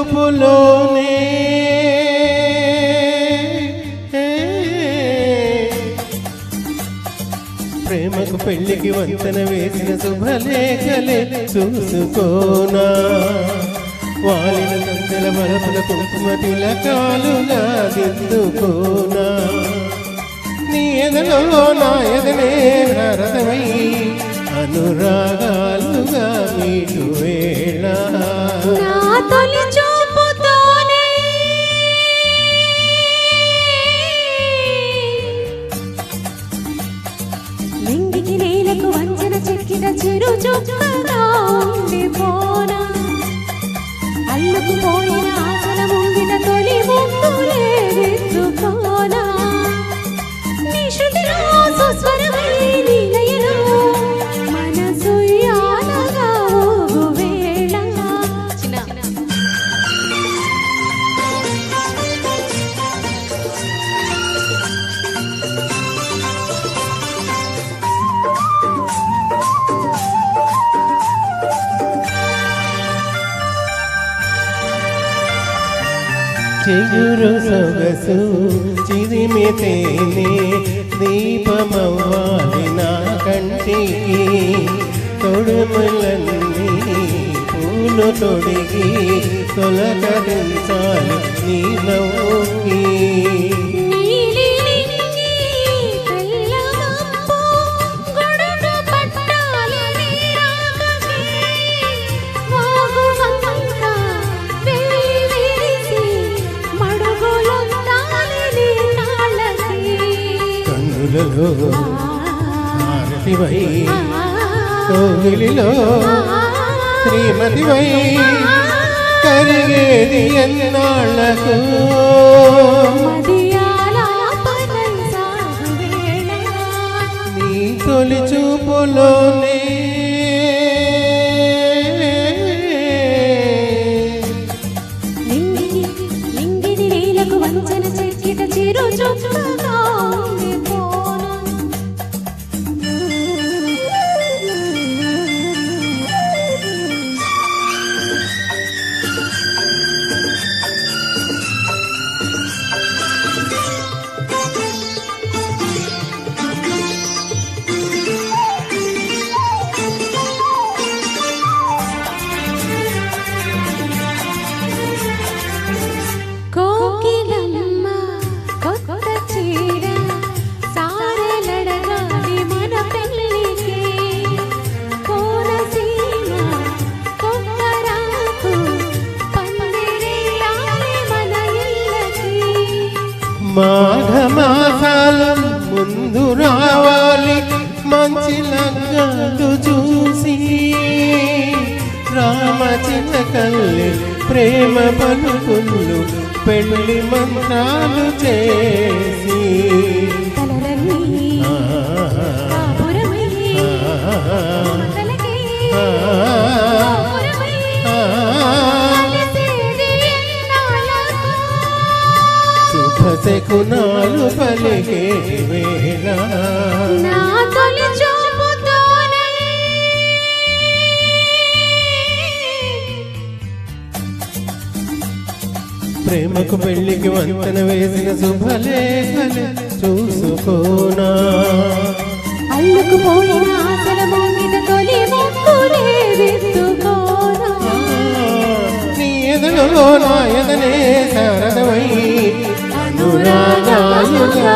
చూపులోనే ప్రేమకు పెళ్లికి వంతెన వేసిన శుభలేఖలే చూసుకోనా వాలిన నందల మరపుల కుంకుమ తిలకాలుగా దిద్దుకోనా నీ ఎదలో నా ఎదనే రథమై అనురాగాలుగా మీటు వేళ నింగికి నేలకు వంచన చెక్కిన చెరు చుక్కగా ఉండిపోనా అల్లుకుపోయిన ఆసన ముంగిట తొలి ముక్కులే విత్తుకోనా నీ శృతిలో సుస్వరమై నీ లయలో మనసు యాలగా ఊగు వేళ చిగురు సొగసు చిరిమితేనే దీపమవ్వాలి నా కంటికి తొడుములన్నీ పూలు తొడిగి తొలకరించాలి నీ నవ్వుకి హారతివై కోగిలిలో శ్రీమతివై కరిగేది ఎన్నాళ్లకు నీ తొలి చూపులోనే నింగిని నేలకు వంచన చెక్కిట చిరు చుక్కగా మాఘమాసాలు ముందు రావాలి మంచి లగ్నాలు చూసి రామచిలకల్లి ప్రేమ పలుకులు పెళ్లి మంత్రాలు చేసి శకునాలు పలికే వేళ నా తొలి చూపుతోనే ప్రేమకు పెళ్లికి వంతెన వేసిన శుభలేఖలే చూసుకోనా అల్లుకుపోయిన ఆసన ముంగిట తొలి ముక్కులే విత్తుకోనా నీ ఎదలో నా ఎదనే శారదమై అనురాగాలుగా